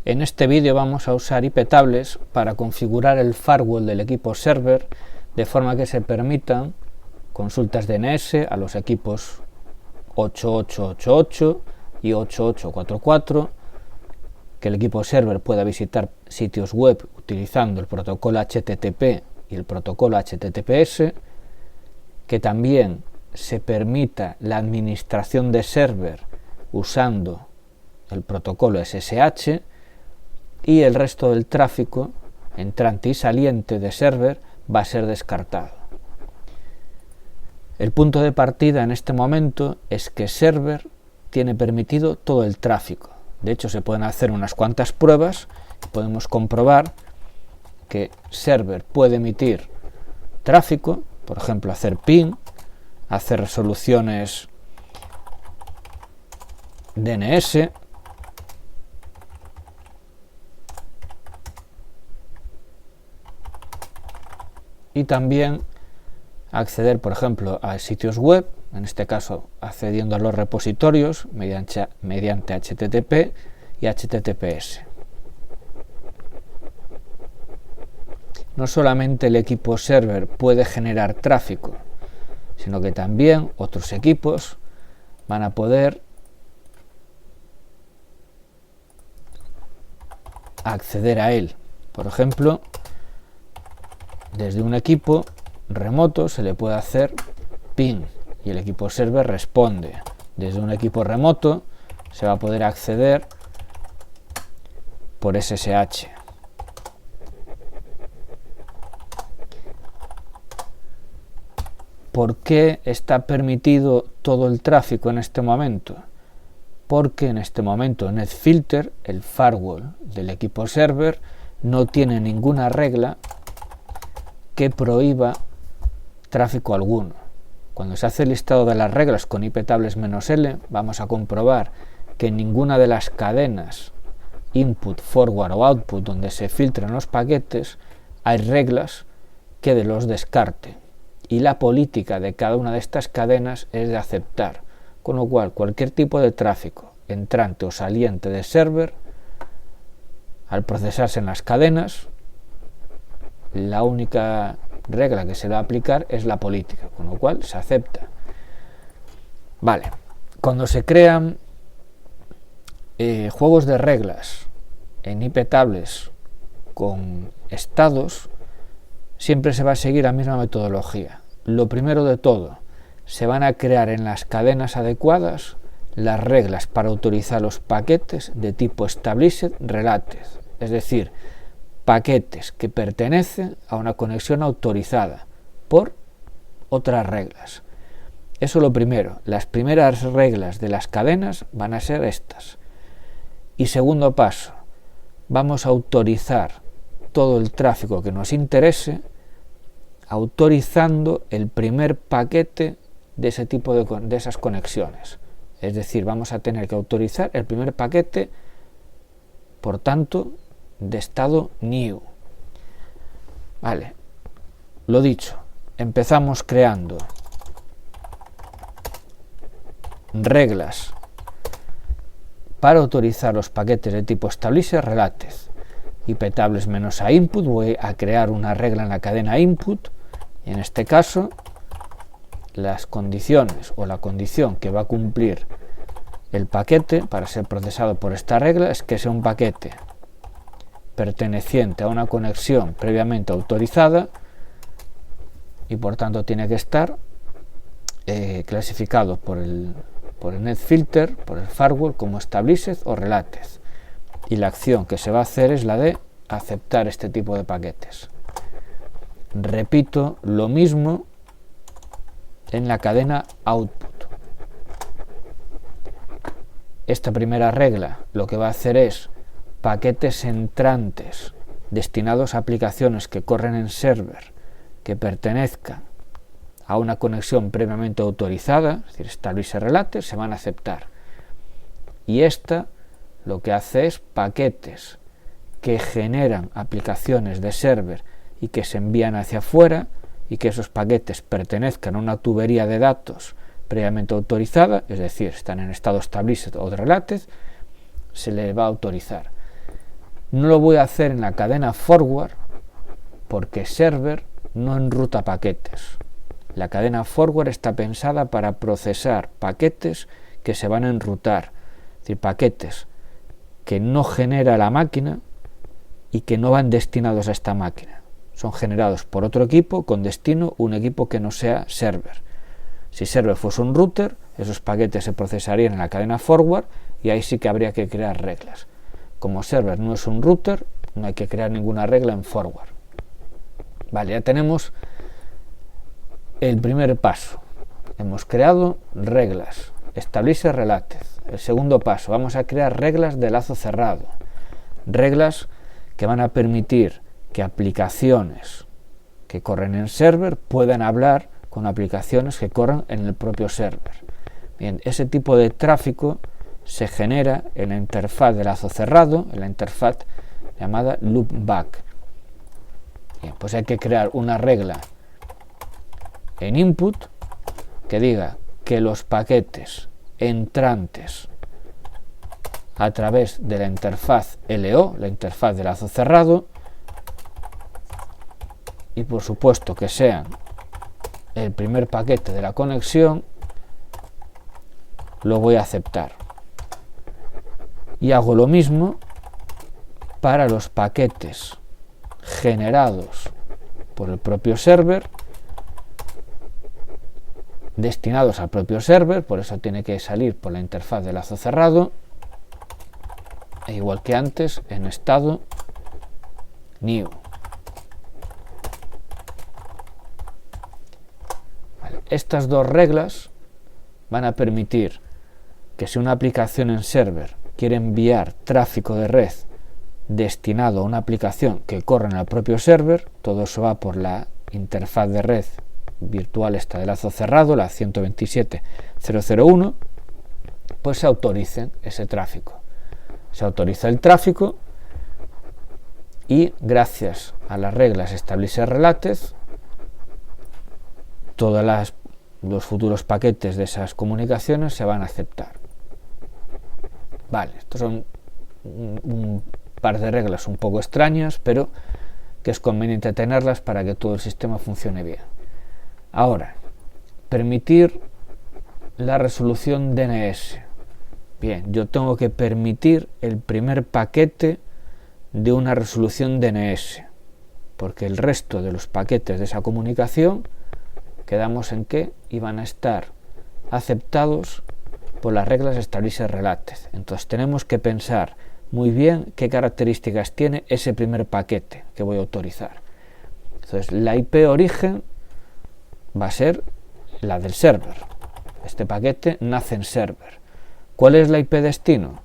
En este vídeo vamos a usar iptables para configurar el firewall del equipo server de forma que se permitan consultas DNS a los equipos 8888 y 8844, que el equipo server pueda visitar sitios web utilizando el protocolo HTTP y el protocolo HTTPS, que también se permita la administración de server usando el protocolo SSH, y el resto del tráfico entrante y saliente de server va a ser descartado. El punto de partida en este momento es que server tiene permitido todo el tráfico. De hecho, se pueden hacer unas cuantas pruebas y podemos comprobar que server puede emitir tráfico, por ejemplo, hacer ping, hacer resoluciones DNS, y también acceder, por ejemplo, a sitios web, en este caso accediendo a los repositorios mediante HTTP y HTTPS. No solamente el equipo server puede generar tráfico, sino que también otros equipos van a poder acceder a él. Por ejemplo, desde un equipo remoto se le puede hacer ping y el equipo server responde. Desde un equipo remoto se va a poder acceder por SSH. ¿Por qué está permitido todo el tráfico en este momento? Porque en este momento NetFilter, el firewall del equipo server, no tiene ninguna regla que prohíba tráfico alguno. Cuando se hace el listado de las reglas con iptables-L, vamos a comprobar que en ninguna de las cadenas input, forward o output donde se filtran los paquetes hay reglas que los descarte, y la política de cada una de estas cadenas es de aceptar, con lo cual cualquier tipo de tráfico entrante o saliente de server, al procesarse en las cadenas, la única regla que se va a aplicar es la política, con lo cual se acepta. Vale, cuando se crean juegos de reglas en iptables con estados, siempre se va a seguir la misma metodología. Lo primero de todo, se van a crear en las cadenas adecuadas las reglas para autorizar los paquetes de tipo established related, es decir, paquetes que pertenecen a una conexión autorizada por otras reglas. Eso lo primero. Las primeras reglas de las cadenas van a ser estas. Y segundo paso, vamos a autorizar todo el tráfico que nos interese, autorizando el primer paquete de ese tipo de esas conexiones. Es decir, vamos a tener que autorizar el primer paquete, por tanto, de estado new. Vale, lo dicho, empezamos creando reglas para autorizar los paquetes de tipo established related. iptables-a input, voy a crear una regla en la cadena input, y en este caso las condiciones o la condición que va a cumplir el paquete para ser procesado por esta regla es que sea un paquete perteneciente a una conexión previamente autorizada y por tanto tiene que estar clasificado por el NetFilter, por el firewall, como established o related, y la acción que se va a hacer es la de aceptar este tipo de paquetes. Repito lo mismo en la cadena output. Esta primera regla lo que va a hacer es paquetes entrantes destinados a aplicaciones que corren en server que pertenezcan a una conexión previamente autorizada, es decir, established related, se van a aceptar. Y esta lo que hace es paquetes que generan aplicaciones de server y que se envían hacia afuera y que esos paquetes pertenezcan a una tubería de datos previamente autorizada, es decir, están en estado established o related, se le va a autorizar. No lo voy a hacer en la cadena forward porque server no enruta paquetes. La cadena forward está pensada para procesar paquetes que se van a enrutar, es decir, paquetes que no genera la máquina y que no van destinados a esta máquina. Son generados por otro equipo con destino un equipo que no sea server. Si server fuese un router, esos paquetes se procesarían en la cadena forward y ahí sí que habría que crear reglas. Como server no es un router, no hay que crear ninguna regla en forward. Vale, ya tenemos el primer paso. Hemos creado reglas. Establece relates. El segundo paso, vamos a crear reglas de lazo cerrado. Reglas que van a permitir que aplicaciones que corren en server puedan hablar con aplicaciones que corren en el propio server. Bien, ese tipo de tráfico se genera en la interfaz de lazo cerrado, en la interfaz llamada loopback. Bien, pues hay que crear una regla en input que diga que los paquetes entrantes a través de la interfaz LO, la interfaz de lazo cerrado, y por supuesto que sean el primer paquete de la conexión, lo voy a aceptar. Y hago lo mismo para los paquetes generados por el propio server, destinados al propio server, por eso tiene que salir por la interfaz de lazo cerrado, e igual que antes, en estado new. Vale. Estas dos reglas van a permitir que si una aplicación en server quiere enviar tráfico de red destinado a una aplicación que corre en el propio server, todo eso va por la interfaz de red virtual esta de lazo cerrado, la 127.0.0.1, pues se autoricen ese tráfico. Se autoriza el tráfico y gracias a las reglas establece relates, todos los futuros paquetes de esas comunicaciones se van a aceptar. Vale, estos son un par de reglas un poco extrañas, pero que es conveniente tenerlas para que todo el sistema funcione bien. Ahora, permitir la resolución DNS. Bien, yo tengo que permitir el primer paquete de una resolución DNS, porque el resto de los paquetes de esa comunicación quedamos en que iban a estar aceptados por las reglas establece relates. Entonces tenemos que pensar muy bien qué características tiene ese primer paquete que voy a autorizar. Entonces la IP origen va a ser la del server. Este paquete nace en server. ¿Cuál es la IP destino?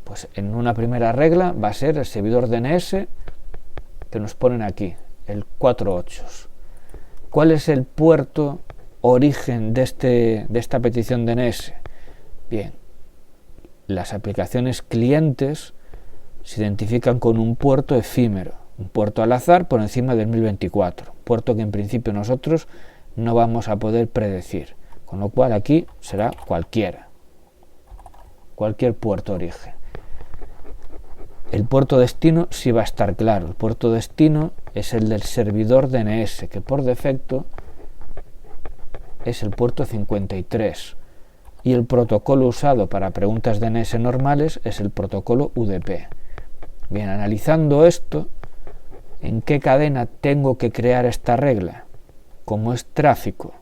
Pues en una primera regla va a ser el servidor DNS que nos ponen aquí, el 48. ¿Cuál es el puerto origen de esta petición DNS? Bien, las aplicaciones clientes se identifican con un puerto efímero, un puerto al azar por encima del 1024, puerto que en principio nosotros no vamos a poder predecir, con lo cual aquí será cualquier puerto origen. El puerto destino sí va a estar claro, el puerto destino es el del servidor DNS, que por defecto es el puerto 53, y el protocolo usado para preguntas DNS normales es el protocolo UDP. Bien, analizando esto, ¿en qué cadena tengo que crear esta regla? Como es tráfico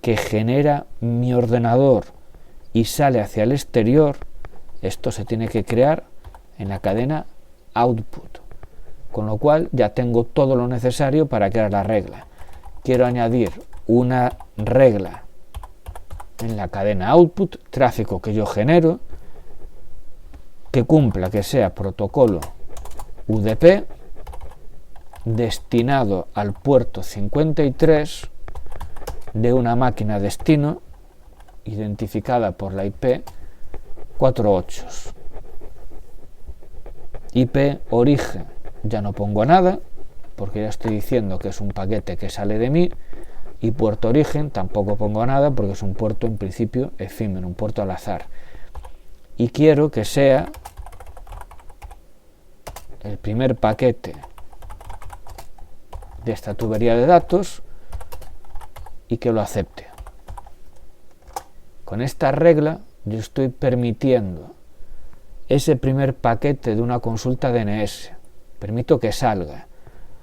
que genera mi ordenador y sale hacia el exterior, esto se tiene que crear en la cadena output, con lo cual ya tengo todo lo necesario para crear la regla. Quiero añadir una regla en la cadena output, tráfico que yo genero, que cumpla, que sea protocolo UDP, destinado al puerto 53 de una máquina destino identificada por la IP 48. IP origen, ya no pongo nada, porque ya estoy diciendo que es un paquete que sale de mí, y puerto origen tampoco pongo nada, porque es un puerto en principio efímero, un puerto al azar. Y quiero que sea el primer paquete de esta tubería de datos y que lo acepte. Con esta regla yo estoy permitiendo ese primer paquete de una consulta DNS. Permito que salga.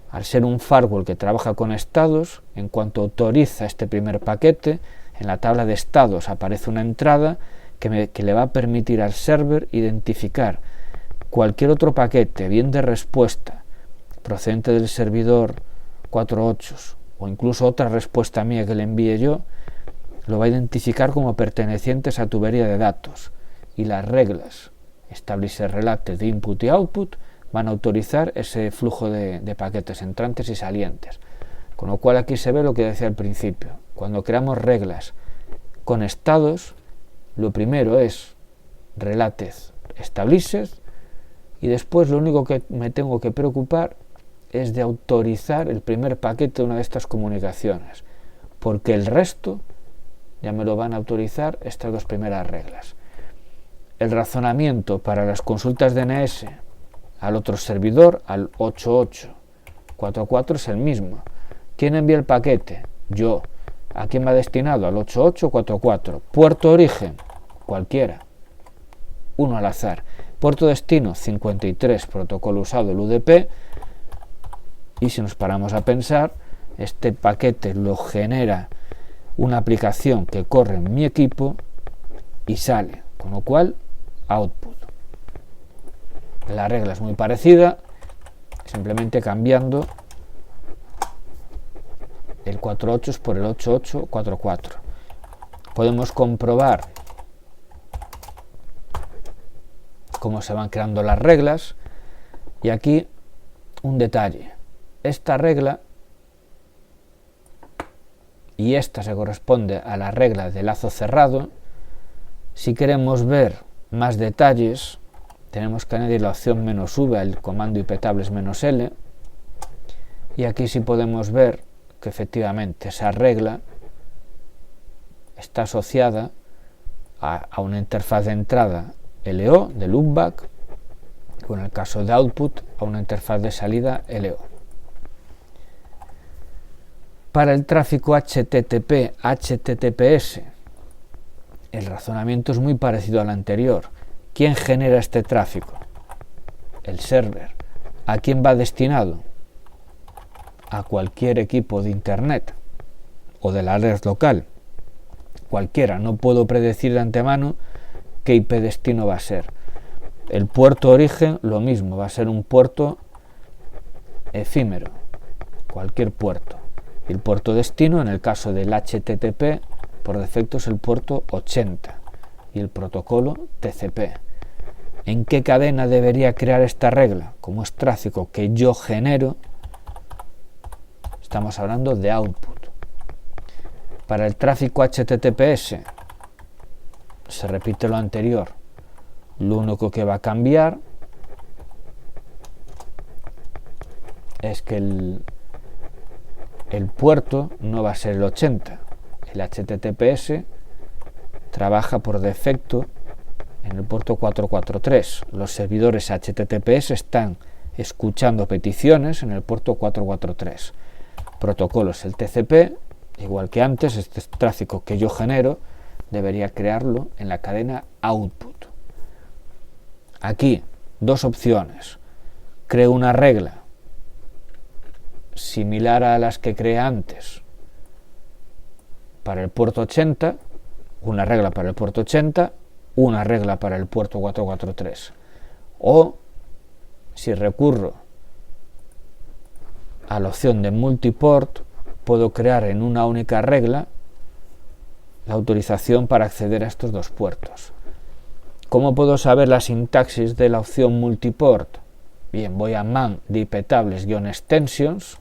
Al ser un firewall que trabaja con estados, en cuanto autoriza este primer paquete, en la tabla de estados aparece una entrada que le va a permitir al server identificar cualquier otro paquete, bien de respuesta, procedente del servidor 4.8 o incluso otra respuesta mía que le envíe yo, lo va a identificar como pertenecientes a tubería de datos, y las reglas establecer related de input y output van a autorizar ese flujo de paquetes entrantes y salientes. Con lo cual aquí se ve lo que decía al principio. Cuando creamos reglas con estados, lo primero es related established, y después lo único que me tengo que preocupar es de autorizar el primer paquete de una de estas comunicaciones, porque el resto ya me lo van a autorizar estas dos primeras reglas. El razonamiento para las consultas DNS al otro servidor, al 8844, es el mismo. ¿Quién envía el paquete? Yo. ¿A quién va destinado? Al 8844. Puerto origen, cualquiera, uno al azar. Puerto destino, 53, protocolo usado, el UDP. Y si nos paramos a pensar, este paquete lo genera una aplicación que corre en mi equipo y sale, con lo cual output. La regla es muy parecida, simplemente cambiando el 48 por el 8844. Podemos comprobar cómo se van creando las reglas, y aquí un detalle. Esta regla y esta se corresponde a la regla de lazo cerrado. Si queremos ver más detalles, tenemos que añadir la opción "-v" al comando iptables-l, y aquí sí podemos ver que efectivamente esa regla está asociada a una interfaz de entrada LO de loopback, o en el caso de output a una interfaz de salida LO. Para el tráfico HTTP, HTTPS, el razonamiento es muy parecido al anterior. ¿Quién genera este tráfico? El server. ¿A quién va destinado? A cualquier equipo de internet o de la red local. Cualquiera. No puedo predecir de antemano qué IP destino va a ser. El puerto origen, lo mismo, va a ser un puerto efímero, cualquier puerto. El puerto destino, en el caso del HTTP, por defecto es el puerto 80 y el protocolo TCP. ¿En qué cadena debería crear esta regla? Como es tráfico que yo genero, estamos hablando de output. Para el tráfico HTTPS se repite lo anterior. Lo único que va a cambiar es que el puerto no va a ser el 80. El HTTPS trabaja por defecto en el puerto 443. Los servidores HTTPS están escuchando peticiones en el puerto 443. Protocolo es el TCP, igual que antes. Este tráfico que yo genero debería crearlo en la cadena output. Aquí, dos opciones. Creo una regla similar a las que creé antes para el puerto 80, una regla para el puerto 80, una regla para el puerto 443. O, si recurro a la opción de multiport, puedo crear en una única regla la autorización para acceder a estos dos puertos. ¿Cómo puedo saber la sintaxis de la opción multiport? Bien, voy a man de iptables-extensions,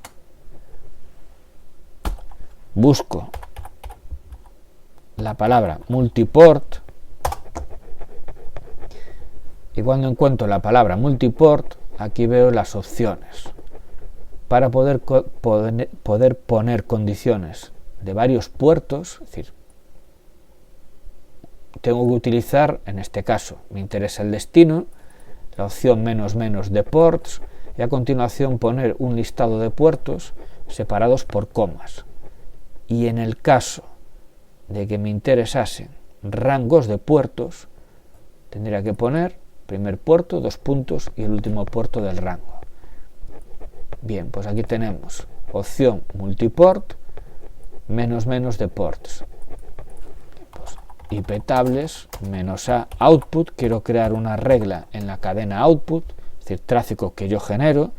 busco la palabra multiport, y cuando encuentro la palabra multiport, aquí veo las opciones para poder poner condiciones de varios puertos. Es decir, tengo que utilizar, en este caso me interesa el destino, la opción menos de ports y a continuación poner un listado de puertos separados por comas. Y en el caso de que me interesasen rangos de puertos, tendría que poner primer puerto, 2 puntos y el último puerto del rango. Bien, pues aquí tenemos opción multiport, menos de ports. Pues, IP tables menos a output, quiero crear una regla en la cadena output, es decir, tráfico que yo genero,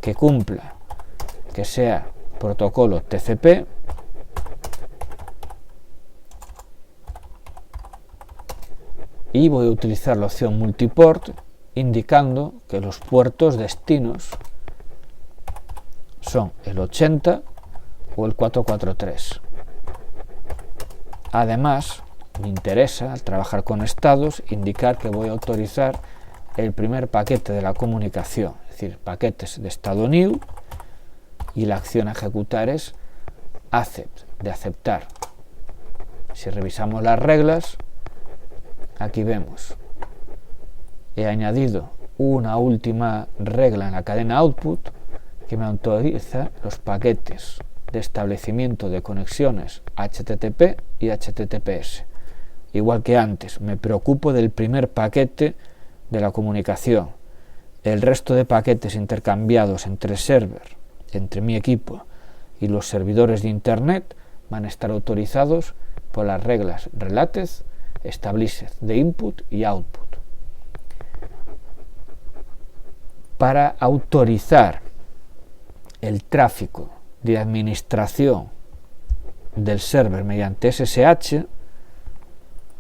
que cumpla, que sea protocolo TCP, y voy a utilizar la opción multiport indicando que los puertos destinos son el 80 o el 443. Además, me interesa, al trabajar con estados, indicar que voy a autorizar el primer paquete de la comunicación, es decir, paquetes de estado new, y la acción a ejecutar es accept, de aceptar. Si revisamos las reglas, aquí vemos, he añadido una última regla en la cadena output que me autoriza los paquetes de establecimiento de conexiones HTTP y HTTPS. Igual que antes, me preocupo del primer paquete de la comunicación. El resto de paquetes intercambiados entre server, entre mi equipo y los servidores de Internet van a estar autorizados por las reglas related, established de input y output. Para autorizar el tráfico de administración del server mediante SSH,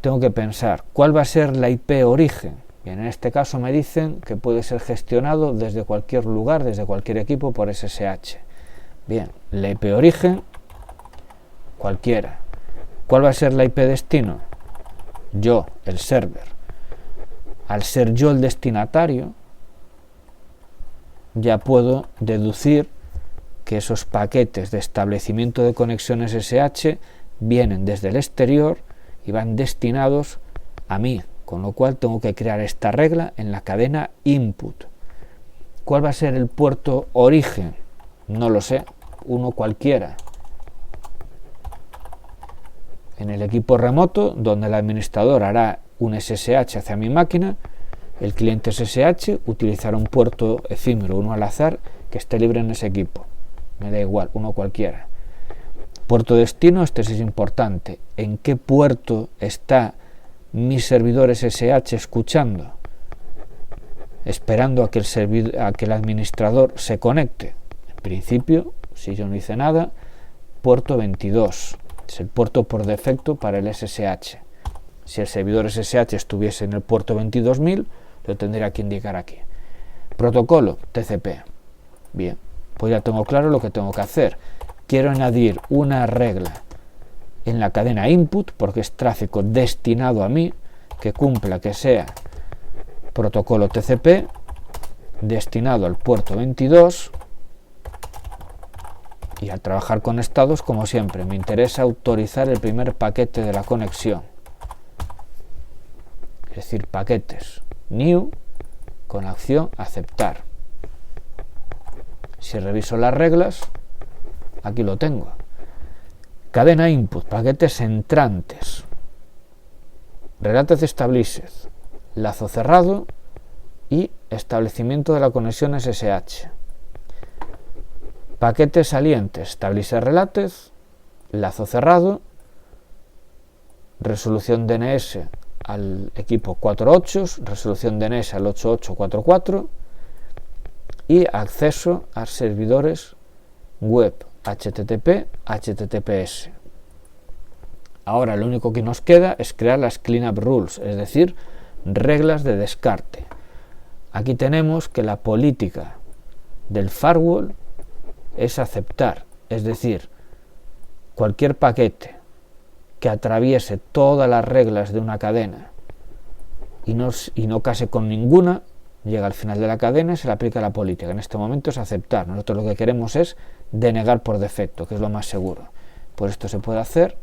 tengo que pensar cuál va a ser la IP origen. Bien, en este caso me dicen que puede ser gestionado desde cualquier lugar, desde cualquier equipo por SSH. Bien, la IP origen, cualquiera. ¿Cuál va a ser la IP destino? Yo, el server. Al ser yo el destinatario, ya puedo deducir que esos paquetes de establecimiento de conexiones SSH vienen desde el exterior y van destinados a mí, con lo cual tengo que crear esta regla en la cadena input. ¿Cuál va a ser el puerto origen? No lo sé, uno cualquiera. En el equipo remoto, donde el administrador hará un SSH hacia mi máquina, el cliente SSH utilizará un puerto efímero, uno al azar, que esté libre en ese equipo. Me da igual, uno cualquiera. Puerto destino, este sí es importante. ¿En qué puerto está mi servidor SSH escuchando? Esperando a que el administrador se conecte. En principio, si yo no hice nada, puerto 22. Es el puerto por defecto para el SSH. Si el servidor SSH estuviese en el puerto 22.000, lo tendría que indicar aquí. Protocolo TCP. Bien, pues ya tengo claro lo que tengo que hacer. Quiero añadir una regla en la cadena input, porque es tráfico destinado a mí, que cumpla, que sea protocolo TCP destinado al puerto 22. Y al trabajar con estados, como siempre, me interesa autorizar el primer paquete de la conexión. Es decir, paquetes new con la acción aceptar. Si reviso las reglas, aquí lo tengo. Cadena input, paquetes entrantes. Related established, lazo cerrado y establecimiento de la conexión SSH. Paquetes salientes, established related, lazo cerrado, resolución DNS al equipo 4.8, resolución DNS al 8844 y acceso a servidores web HTTP, HTTPS. Ahora lo único que nos queda es crear las cleanup rules, es decir, reglas de descarte. Aquí tenemos que la política del firewall es aceptar, es decir, cualquier paquete que atraviese todas las reglas de una cadena y no case con ninguna, llega al final de la cadena y se le aplica la política. En este momento es aceptar. Nosotros lo que queremos es denegar por defecto, que es lo más seguro. Pues esto se puede hacer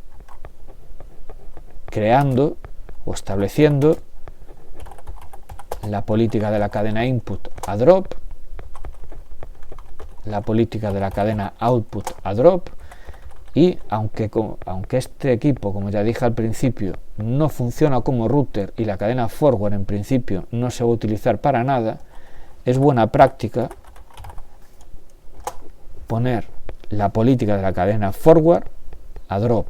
creando o estableciendo la política de la cadena input a drop, la política de la cadena output a drop, y aunque este equipo, como ya dije al principio, no funciona como router y la cadena forward en principio no se va a utilizar para nada, es buena práctica poner la política de la cadena forward a drop.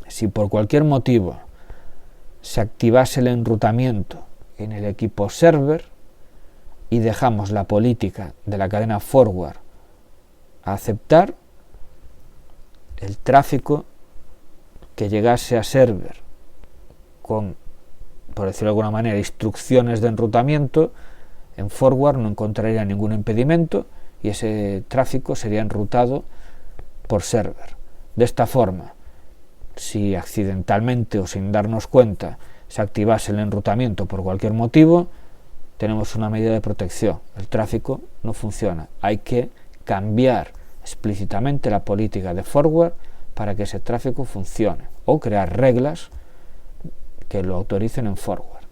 Si por cualquier motivo se activase el enrutamiento en el equipo server y dejamos la política de la cadena forward a aceptar, el tráfico que llegase a server con, por decirlo de alguna manera, instrucciones de enrutamiento, en forward no encontraría ningún impedimento y ese tráfico sería enrutado por server. De esta forma, si accidentalmente o sin darnos cuenta se activase el enrutamiento por cualquier motivo, tenemos una medida de protección. El tráfico no funciona. Hay que cambiar explícitamente la política de forward para que ese tráfico funcione o crear reglas que lo autoricen en forward.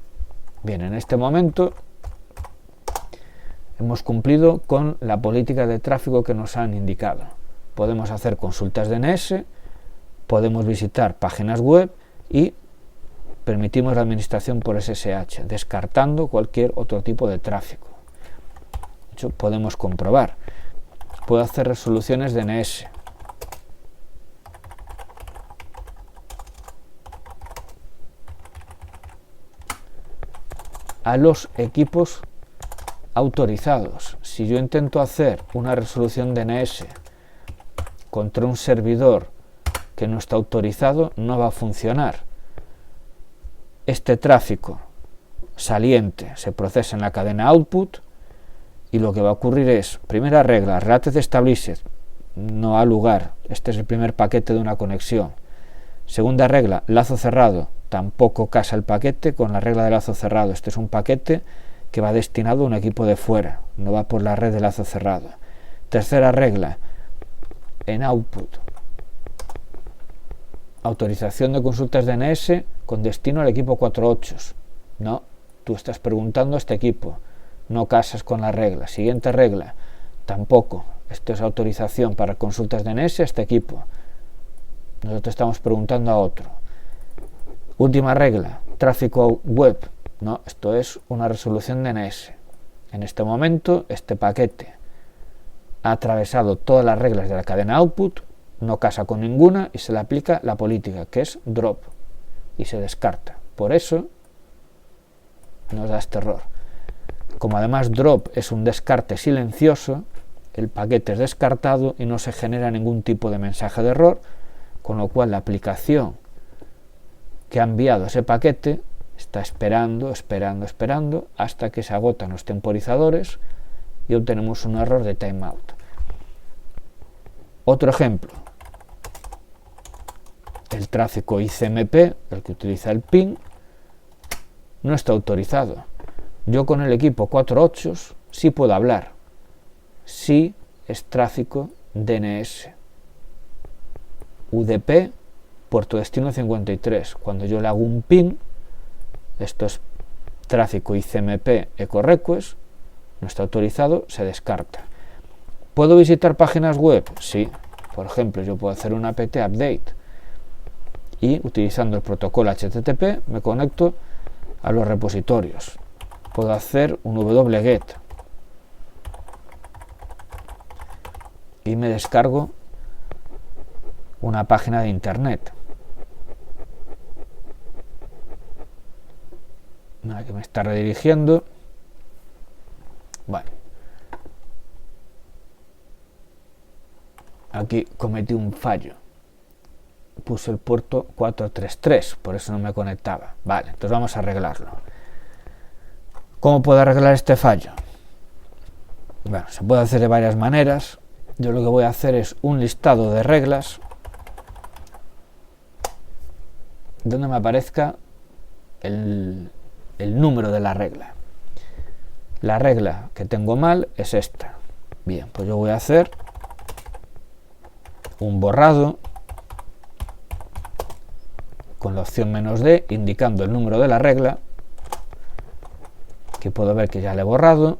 Bien, en este momento hemos cumplido con la política de tráfico que nos han indicado. Podemos hacer consultas DNS, podemos visitar páginas web y permitimos la administración por SSH, descartando cualquier otro tipo de tráfico. De hecho, podemos comprobar. Puedo hacer resoluciones DNS. A los equipos autorizados. Si yo intento hacer una resolución DNS contra un servidor que no está autorizado, no va a funcionar. Este tráfico saliente se procesa en la cadena output y lo que va a ocurrir es, primera regla, related established, no ha lugar, este es el primer paquete de una conexión. Segunda regla, lazo cerrado, tampoco casa el paquete con la regla de lazo cerrado, este es un paquete que va destinado a un equipo de fuera, no va por la red de lazo cerrado. Tercera regla, en output, autorización de consultas DNS con destino al equipo 4.8. No, tú estás preguntando a este equipo, no casas con la regla. Siguiente regla, tampoco, esto es autorización para consultas DNS a este equipo. Nosotros estamos preguntando a otro. Última regla, tráfico web. No, esto es una resolución DNS. En este momento, este paquete ha atravesado todas las reglas de la cadena output, no casa con ninguna y se le aplica la política, que es drop, y se descarta. Por eso nos da este error. Como además drop es un descarte silencioso, el paquete es descartado y no se genera ningún tipo de mensaje de error, con lo cual la aplicación que ha enviado ese paquete está esperando hasta que se agotan los temporizadores y obtenemos un error de timeout. Otro ejemplo, el tráfico ICMP, el que utiliza el ping, no está autorizado. Yo con el equipo 4.8 sí puedo hablar, sí es tráfico DNS. UDP, puerto destino 53. Cuando yo le hago un ping, esto es tráfico ICMP echo request, no está autorizado, se descarta. ¿Puedo visitar páginas web? Sí. Por ejemplo, yo puedo hacer un apt update y utilizando el protocolo HTTP me conecto a los repositorios. Puedo hacer un wget y me descargo una página de internet. Nada, que me está redirigiendo. Bueno, aquí cometí un fallo. Puse el puerto 433, por eso no me conectaba. Vale, entonces vamos a arreglarlo. ¿Cómo puedo arreglar este fallo? Bueno, se puede hacer de varias maneras. Yo lo que voy a hacer es un listado de reglas donde me aparezca el número de la regla. La regla que tengo mal es esta. Bien, pues yo voy a hacer un borrado con la opción "-d", indicando el número de la regla, Aquí puedo ver que ya le he borrado.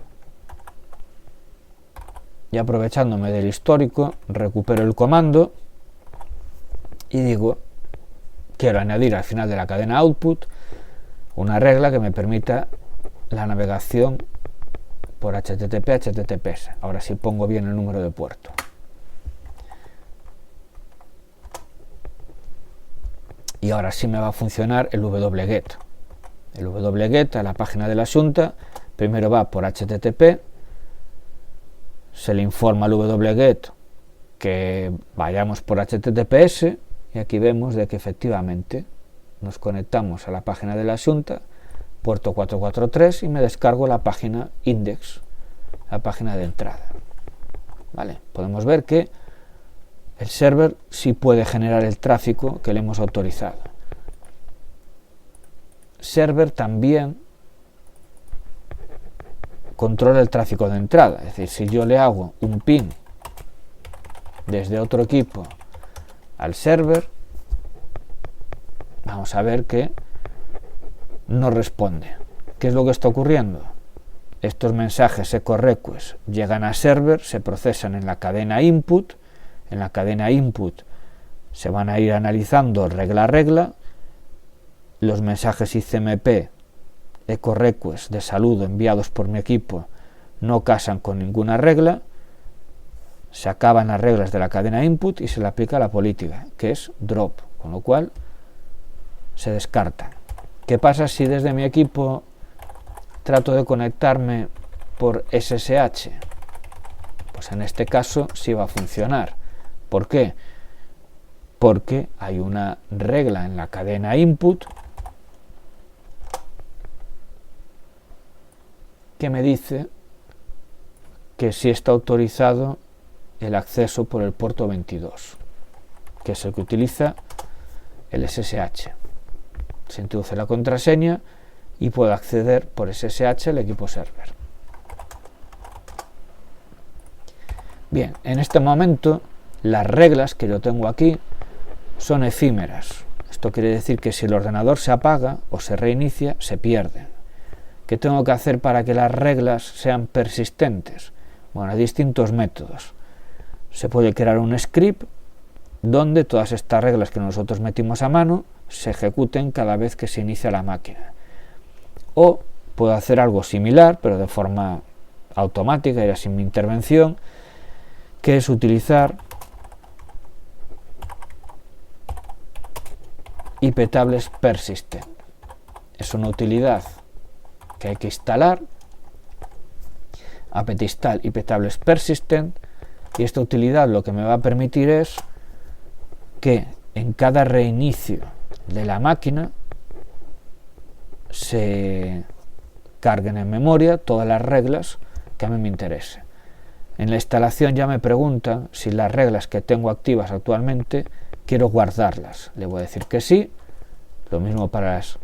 Y aprovechándome del histórico, recupero el comando y digo, quiero añadir al final de la cadena output una regla que me permita la navegación por HTTP/HTTPS. Ahora sí pongo bien el número de puerto. Y ahora sí me va a funcionar el wget. El wget a la página de la Xunta primero va por HTTP, se le informa al wget que vayamos por HTTPS y aquí vemos de que efectivamente nos conectamos a la página de la Xunta, puerto 443, y me descargo la página index, la página de entrada. ¿Vale? Podemos ver que el server sí puede generar el tráfico que le hemos autorizado. Server también controla el tráfico de entrada, es decir, si yo le hago un ping desde otro equipo al server, vamos a ver que no responde. ¿Qué es lo que está ocurriendo? Estos mensajes echo request llegan a server, se procesan en la cadena input. En la cadena input se van a ir analizando regla a regla. Los mensajes ICMP echo request de saludo enviados por mi equipo no casan con ninguna regla. Se acaban las reglas de la cadena input y se le aplica la política, que es drop, con lo cual se descarta. ¿Qué pasa si desde mi equipo trato de conectarme por SSH? Pues en este caso sí va a funcionar. ¿Por qué? Porque hay una regla en la cadena input que me dice que sí está autorizado el acceso por el puerto 22, que es el que utiliza el SSH. Se introduce la contraseña y puedo acceder por SSH al equipo server. Bien, en este momento las reglas que yo tengo aquí son efímeras. Esto quiere decir que si el ordenador se apaga o se reinicia, se pierden. ¿Qué tengo que hacer para que las reglas sean persistentes? Bueno, hay distintos métodos. Se puede crear un script donde todas estas reglas que nosotros metimos a mano se ejecuten cada vez que se inicia la máquina. O puedo hacer algo similar, pero de forma automática y sin mi intervención, que es utilizar iptables persistent. Es una utilidad que hay que instalar, apt-install iptables persistent, y esta utilidad lo que me va a permitir es que en cada reinicio de la máquina se carguen en memoria todas las reglas que a mí me interesen. En la instalación ya me preguntan si las reglas que tengo activas actualmente quiero guardarlas. Le voy a decir que sí. Lo mismo para las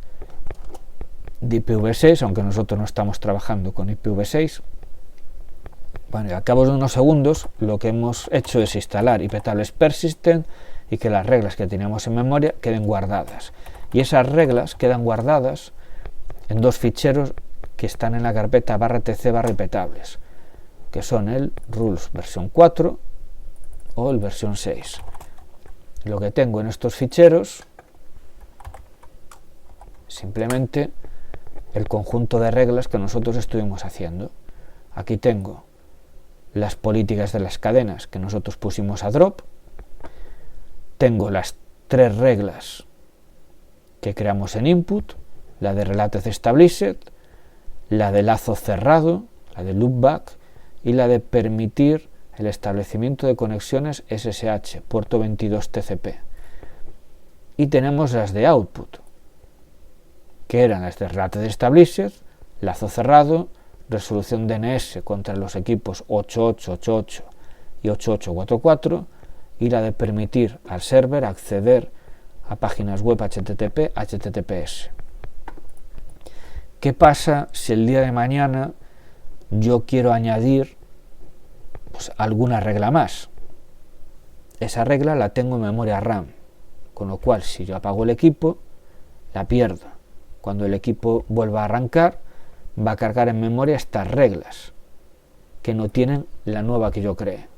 de IPv6, aunque nosotros no estamos trabajando con IPv6. Bueno, y a cabo de unos segundos lo que hemos hecho es instalar iptables persistent y que las reglas que teníamos en memoria queden guardadas. Y esas reglas quedan guardadas en dos ficheros que están en la carpeta /tc/iptables, que son el rules versión 4 o el versión 6. Lo que tengo en estos ficheros simplemente el conjunto de reglas que nosotros estuvimos haciendo. Aquí tengo las políticas de las cadenas que nosotros pusimos a drop, tengo las tres reglas que creamos en input, la de related established, la de lazo cerrado, la de loopback y la de permitir el establecimiento de conexiones SSH, puerto 22 TCP. Y tenemos las de output, que eran las de related established, lazo cerrado, resolución DNS contra los equipos 8888 y 8844, y la de permitir al server acceder a páginas web HTTP, HTTPS. ¿Qué pasa si el día de mañana yo quiero añadir alguna regla más? Esa regla la tengo en memoria RAM, con lo cual si yo apago el equipo, la pierdo. Cuando el equipo vuelva a arrancar, va a cargar en memoria estas reglas que no tienen la nueva que yo creé.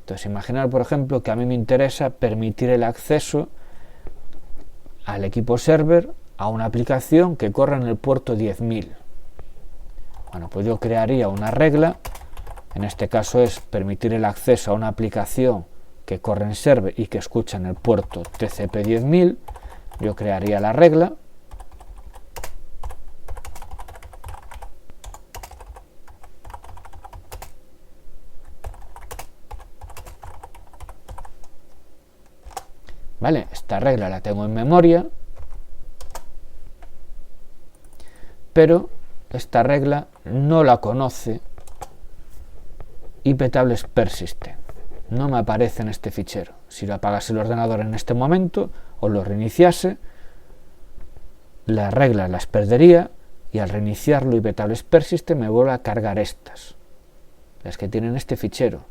Entonces, imaginar, por ejemplo, que a mí me interesa permitir el acceso al equipo server a una aplicación que corra en el puerto 10.000. Bueno, pues yo crearía una regla, en este caso es permitir el acceso a una aplicación que corre en server y que escucha en el puerto TCP 10.000. Yo crearía la regla. Vale, esta regla la tengo en memoria, pero esta regla no la conoce iptables persistent. No me aparece en este fichero. Si lo apagase el ordenador en este momento o lo reiniciase, las reglas las perdería y al reiniciarlo iptables persistent me vuelve a cargar estas, las que tienen este fichero.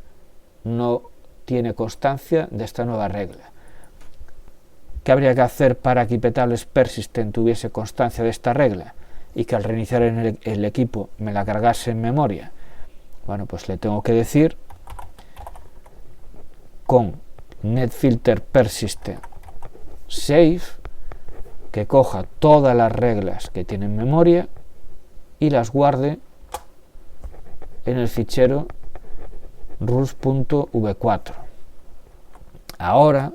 No tiene constancia de esta nueva regla. ¿Qué habría que hacer para que iptables persistent tuviese constancia de esta regla y que al reiniciar el equipo me la cargase en memoria? Bueno, pues le tengo que decir con netfilter persistent save que coja todas las reglas que tiene en memoria y las guarde en el fichero rules.v4. Ahora,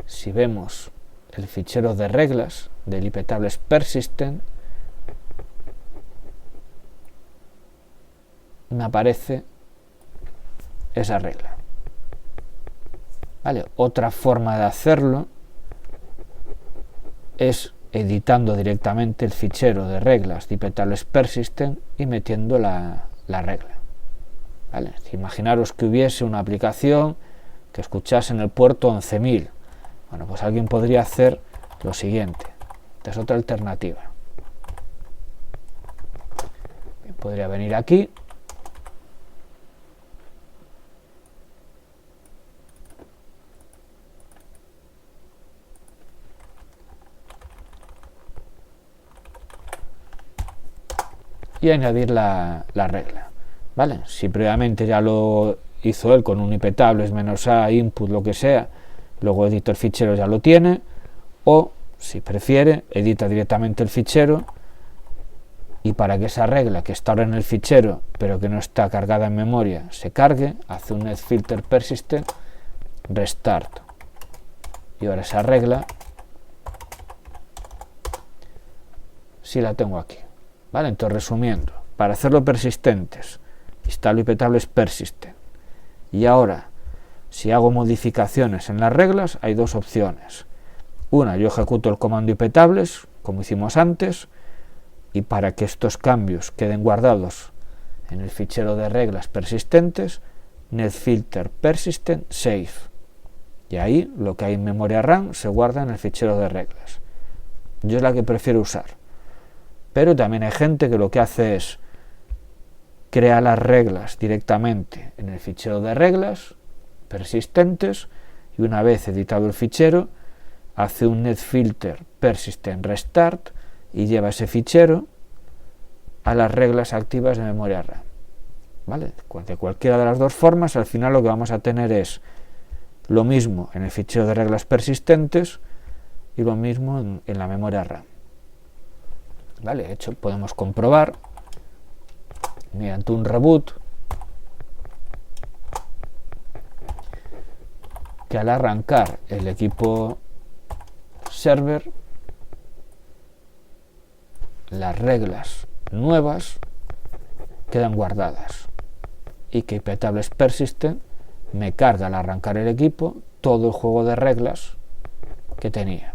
si vemos el fichero de reglas del iptables persistent, me aparece esa regla. Vale, otra forma de hacerlo es editando directamente el fichero de reglas de iptables persistent y metiendo la regla. Vale, imaginaros que hubiese una aplicación que escuchase en el puerto 11.000. Bueno, pues alguien podría hacer lo siguiente. Esta es otra alternativa. Bien, podría venir aquí. Y añadir la regla. ¿Vale? Si previamente ya lo hizo él con un iptables -a input, lo que sea, luego edita el fichero, ya lo tiene, o si prefiere edita directamente el fichero y para que esa regla que está ahora en el fichero pero que no está cargada en memoria se cargue, hace un netfilter persistent restart y ahora esa regla sí la tengo aquí. Vale, entonces resumiendo, para hacerlo persistentes instalo iptables persistent y ahora si hago modificaciones en las reglas hay dos opciones. Una, yo ejecuto el comando iptables como hicimos antes y para que estos cambios queden guardados en el fichero de reglas persistentes, netfilter persistent save y ahí lo que hay en memoria RAM se guarda en el fichero de reglas. Yo es la que prefiero usar, pero también hay gente que lo que hace es crea las reglas directamente en el fichero de reglas persistentes y una vez editado el fichero hace un netfilter persistent restart y lleva ese fichero a las reglas activas de memoria RAM. ¿Vale? De cualquiera de las dos formas, al final lo que vamos a tener es lo mismo en el fichero de reglas persistentes y lo mismo en la memoria RAM. ¿Vale? De hecho, podemos comprobar mediante un reboot que al arrancar el equipo server las reglas nuevas quedan guardadas y que iptables persistent me carga al arrancar el equipo todo el juego de reglas que tenía.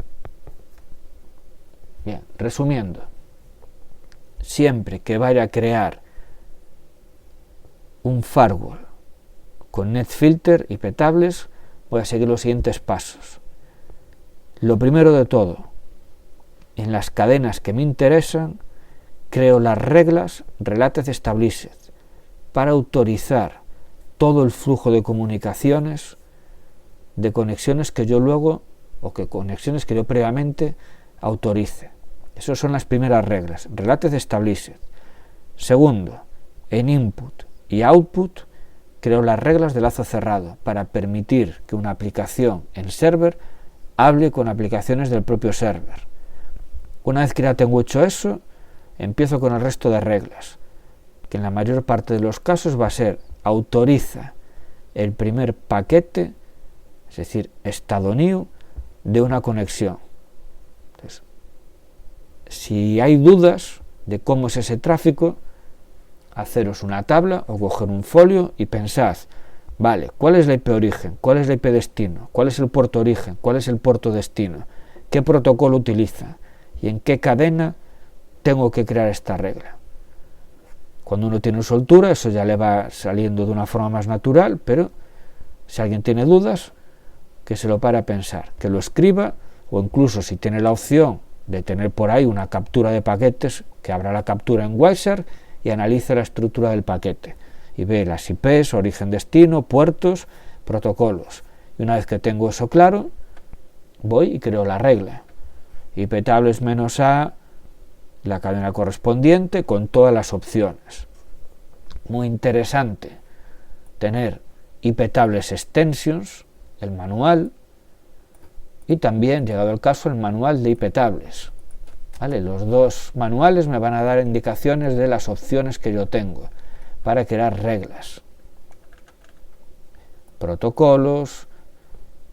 Bien, resumiendo, siempre que vaya a crear un firewall con netfilter iptables voy a seguir los siguientes pasos. Lo primero de todo, en las cadenas que me interesan, creo las reglas related established para autorizar todo el flujo de comunicaciones de conexiones que yo luego o que conexiones que yo previamente autorice. Esas son las primeras reglas, Related Established. Segundo, en input y output creo las reglas de lazo cerrado para permitir que una aplicación en server hable con aplicaciones del propio server. Una vez que ya tengo hecho eso, empiezo con el resto de reglas, que en la mayor parte de los casos va a ser autoriza el primer paquete, es decir, estado new, de una conexión. Entonces, si hay dudas de cómo es ese tráfico, haceros una tabla o coger un folio y pensad, vale, ¿cuál es la IP origen? ¿Cuál es la IP destino? ¿Cuál es el puerto origen? ¿Cuál es el puerto destino? ¿Qué protocolo utiliza? ¿Y en qué cadena tengo que crear esta regla? Cuando uno tiene soltura, eso ya le va saliendo de una forma más natural, pero si alguien tiene dudas, que se lo pare a pensar, que lo escriba, o incluso si tiene la opción de tener por ahí una captura de paquetes, que abra la captura en Wireshark y analice la estructura del paquete y ve las IPs, origen, destino, puertos, protocolos. Y una vez que tengo eso claro, voy y creo la regla. IP tables menos A, la cadena correspondiente con todas las opciones. Muy interesante tener IP tables extensions, el manual, y también, llegado el caso, el manual de IP tables. ¿Vale? Los dos manuales me van a dar indicaciones de las opciones que yo tengo para crear reglas. Protocolos,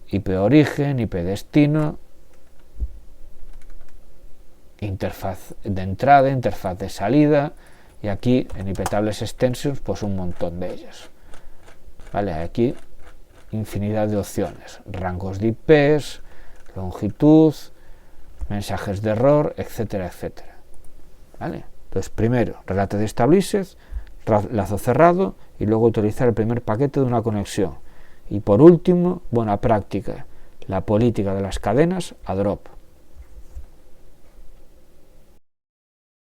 IP origen, IP destino, interfaz de entrada, interfaz de salida, y aquí en IP tables extensions pues un montón de ellas. Vale, aquí infinidad de opciones, rangos de IPs, longitud, mensajes de error, etcétera, etcétera. ¿Vale? Entonces, primero, Related Established, lazo cerrado, y luego utilizar el primer paquete de una conexión. Y por último, buena práctica, la política de las cadenas a drop.